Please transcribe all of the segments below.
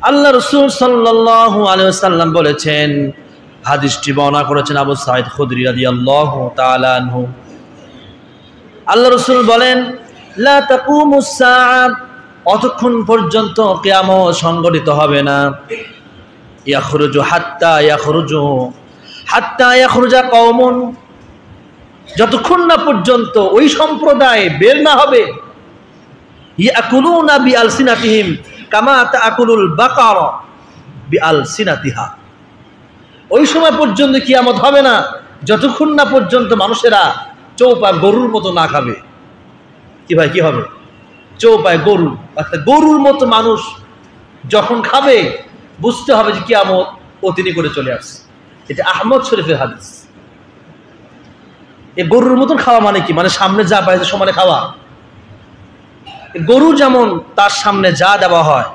আল্লাহ রাসূল সাল্লাল্লাহু আলাইহি ওয়াসাল্লাম বলেছেন, হাদিসটি বর্ণনা করেছেন আবু সাঈদ খুদরি রাদিয়াল্লাহু তাআলা আনহু। আল্লাহ রাসূল বলেন, লা তাকুমুস সাআ, অতক্ষণ পর্যন্ত কিয়ামত সংঘটিত হবে না, ইয়াখরুজু হাত্তা ইয়াখরুজা কওমুন, যতক্ষণ না পর্যন্ত ওই সম্প্রদায় বের না হবে, ইয়াকুলুনা বিআলসিনাতিহিম কামা তাকুলুল বাকারা বিআলসিনাতিহা, ওই সময় পর্যন্ত কিয়ামত হবে না যতক্ষণ না পর্যন্ত মানুষেরা চৌপায় গরুর মতো না খাবে। কি ভাই, কি হবে? চৌপায় গরু, গরুর মতো মানুষ যখন খাবে বুঝতে হবে যে কিয়ামত অতিনি করে চলে আসছে। এটা আহমদ শরীফের হাদিস। এই গরুর মতন খাওয়া মানে কি? মানে সামনে যা পাইছে সমানে খাওয়া। গরু যেমন তার সামনে যা দেওয়া হয়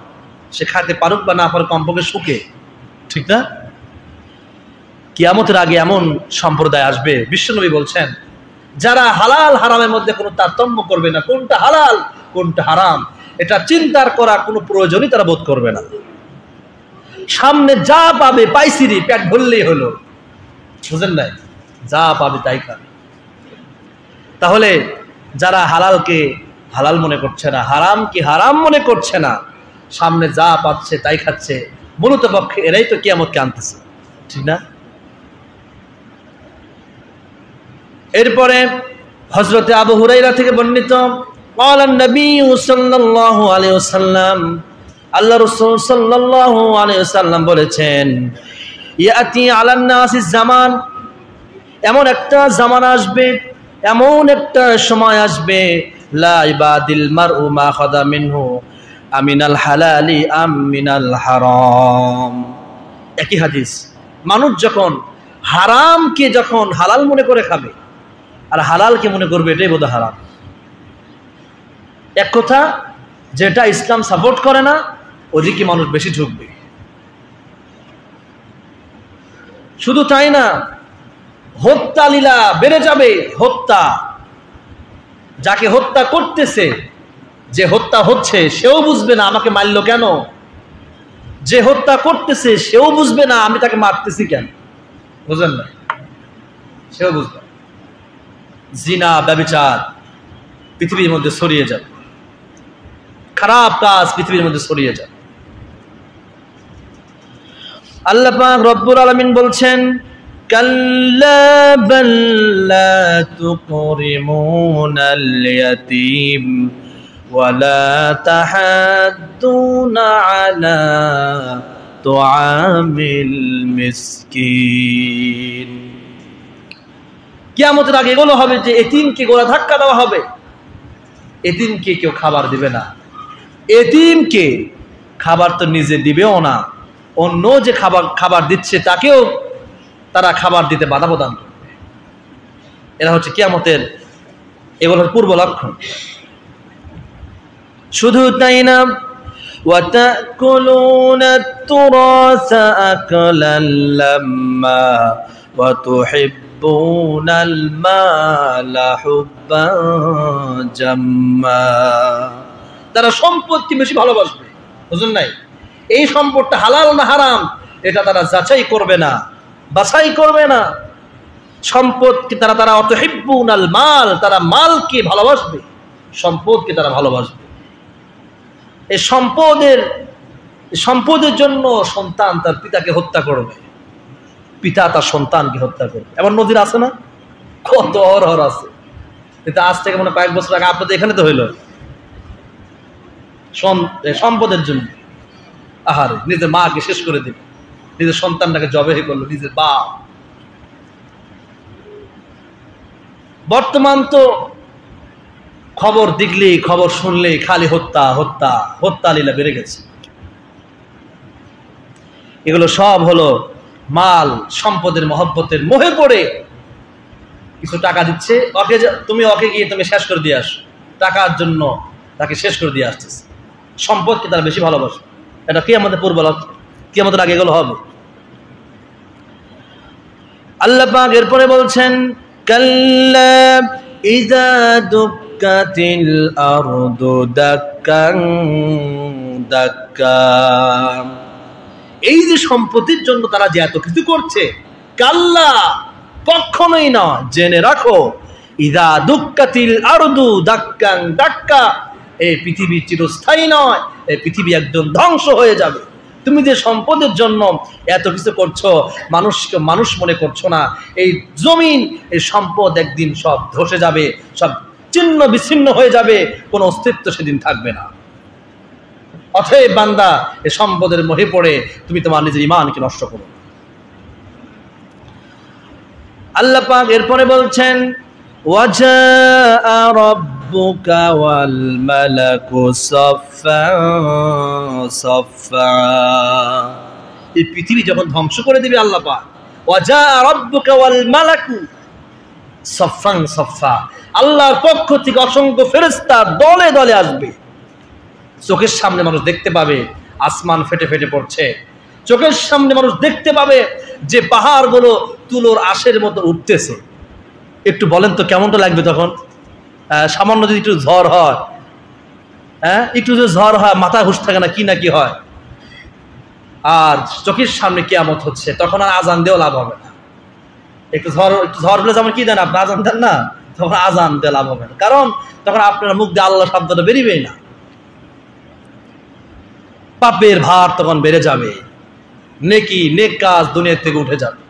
সে খাতে পারুক বা না পারুক, কমপক্ষে শুকে, ঠিক না? কিয়ামতের আগে এমন সম্প্রদায় আসবে, বিশ্বনবী বলছেন, যারা হালাল হারামের মধ্যে কোনো তারতম্য করবে না, কোনটা হালাল কোনটা হারাম এটা চিন্তার করা কোনো প্রয়োজনই তারা বোধ করবে না। সামনে যা পাবে পাইছিরি, পেট ভরলেই হলো, বুঝেন নাই? যা পাবে তাই খাবে। তাহলে যারা হালালকে হালাল মনে করছে না, হারামকে হারাম মনে করছে না, সামনে যা পাচ্ছে তাই খাচ্ছে, মূলত পক্ষে এরাই তো কিয়ামতকে আনতেছে, ঠিক না? এরপরে হযরতে আবু হুরায়রা থেকে বর্ণিত, قال النبي صلى الله عليه وسلم, আল্লাহ রাসূল সাল্লাল্লাহু আলাইহি ওয়াসাল্লাম বলেছেন, ইয়াতি আলান নাসিস জামান, এমন একটা জামানা আসবে, এমন একটা সময় আসবে, লা ইবাদিল মারউ মা খাদা মিনহু আমিনাল হালালি আম মিনাল হারাম। একই হাদিস। মানুষ যখন হারামকে যখন হালাল মনে করে খাবে আর হালালকে মনে করবে এটাই বোধহয় হারাম। এক কথা, যেটা ইসলাম সাপোর্ট করে না ওদিকে মানুষ বেশি ঝুঁকবে। শুধু তাই না, হত্যা লীলা বেড়ে যাবে। হত্যা, যাকে হত্যা করতেছে, যে হত্যা হচ্ছে সেও বুঝবে না আমাকে মারলো কেন, যে হত্যা করতেছে সেও বুঝবে না আমি তাকে মারতেছি কেন, বুঝলেন না? সেও বুঝবে। জিনা ব্যভিচার পৃথিবীর মধ্যে ছড়িয়ে যাবে, খারাপ কাজ পৃথিবীর মধ্যে ছড়িয়ে যাবে। আল্লাহ পাক রব্বুল আলামিন বলছেন, কাল্লা বাল লা তুকরিমুনাল ইয়াতীম ওয়া লা তাহাদ্দুনা আলা তুআমিল মিসকিন। কিয়ামতের আগে এগুলো হবে যে এতিমকে গোড়া ধাক্কা দেওয়া হবে, এতিমকে কেউ খাবার দিবে না। এতিমকে খাবার তো নিজে দিবেও না, অন্য যে খাবার দিচ্ছে তাকেও তারা খাবার দিতে বাধা প্রদান করবে। এরা হচ্ছে কিয়ামতের, এগুলোর পূর্ব লক্ষণ। শুধু তাই না, ওয়াতাকুলুনা তুরাসা আকলাল লাম্মা ওয়া তুহিব্বুনাল মালা হুব্বান জাম্মা। তারা সম্পদকে বেশি ভালোবাসবে, বুঝুন নাই? এই সম্পদটা হালাল না হারাম এটা তারা যাচাই করবে না, বাছাই করবে না। সম্পদকে তারা অতহিব্বুনাল মাল, তারা মালকে ভালোবাসবে, সম্পদকে তারা ভালোবাসবে। এই সম্পদের জন্য সন্তান তার পিতাকে হত্যা করবে, পিতা তার সন্তানকে হত্যা করবে। এমন নজির আছে না? কত অরহর আছে। কিন্তু আজ থেকে মনে কয়েক বছর আগে আপনাদের এখানে তো হইল, সম্পদের জন্য আহারে নিজের মাকে শেষ করে দিল, নিজের সন্তানটাকে জবাই করলো নিজের বাপ। বর্তমান তো খবর দেখলেই, খবর শুনলেই খালি হত্যা হত্যা হত্যা লীলা বেড়ে গেছে। এগুলো সব হলো মাল সম্পদের মহব্বতের মোহে পড়ে কিছু টাকা দিচ্ছে, ওকে গিয়ে তুমি শেষ করে দিয়ে আসো, টাকার জন্য তাকে শেষ করে দিয়ে আসতেছে। সম্পদকে তারা বেশি ভালোবাসে। এটা কি আমাদের পূর্ব লক্ষ্য? কি আমাদের আগে এগুলো হবে? আল্লাহ পাক এরপরে বলছেন, কাল্লা ইযা দুক্কাতিল আরদু দাক্কান দাক্কা। এই যে সম্পত্তির জন্য তারা যে এত কিছু করছে, কাল্লা, কখনোই না, জেনে রাখো, ইদা দুক্কাতিল আরদু দাক্কান দাক্কা, এই পৃথিবী চিরস্থায়ী নয়, এই পৃথিবী একদম ধ্বংস হয়ে যাবে। তুমি যে সম্পদের জন্য এত কিছু করছো, মানুষকে মানুষ মনে করছো না, এই জমিন, এই সম্পদ একদিন সব ধসে যাবে, সব ছিন্ন বিচ্ছিন্ন হয়ে যাবে, কোনো অস্তিত্ব সেদিন থাকবে না। অতএব বান্দা, এই সম্পদের মোহে পড়ে তুমি তোমার নিজের ঈমানকে নষ্ট করো। আল্লাহ পাক এরপরে বলছেন, ওয়াজা রাব্বুকা ওয়াল মালাকু সাফফান সাফফা। এই পৃথিবী যখন ধ্বংস করে দিবে আল্লাহ পাক, ওয়াজা রাব্বুকা ওয়াল মালাকু সাফফান সাফফা, আল্লাহর পক্ষ থেকে অসংখ্য ফেরেশতা দলে দলে আসবে। চোখের সামনে মানুষ দেখতে পাবে আসমান ফেটে ফেটে পড়ছে, চোখের সামনে মানুষ দেখতে পাবে যে পাহাড়গুলো তুলোর আঁশের মতো উঠতেছে। একটু বলেন তো কেমনটা লাগবে তখন? সামান্য যদি একটু ঝড় হয়, একটু যদি ঝড় হয়, মাথা হুঁশ থাকে না, কি না কি হয়। আর চোখের সামনে কিয়ামত হচ্ছে, তখন আর আজান দিয়েও লাভ হবে না। একটু ঝড় হলে যেমন কি দেন আপনি, আজান দেন না, তখন আজান দিয়ে লাভ হবে না, কারণ তখন আপনার মুখ দিয়ে আল্লাহ শব্দটা বেরিবেই না। পাপের ভার তখন বেড়ে যাবে, নেক কাজ দুনিয়া থেকে উঠে যাবে।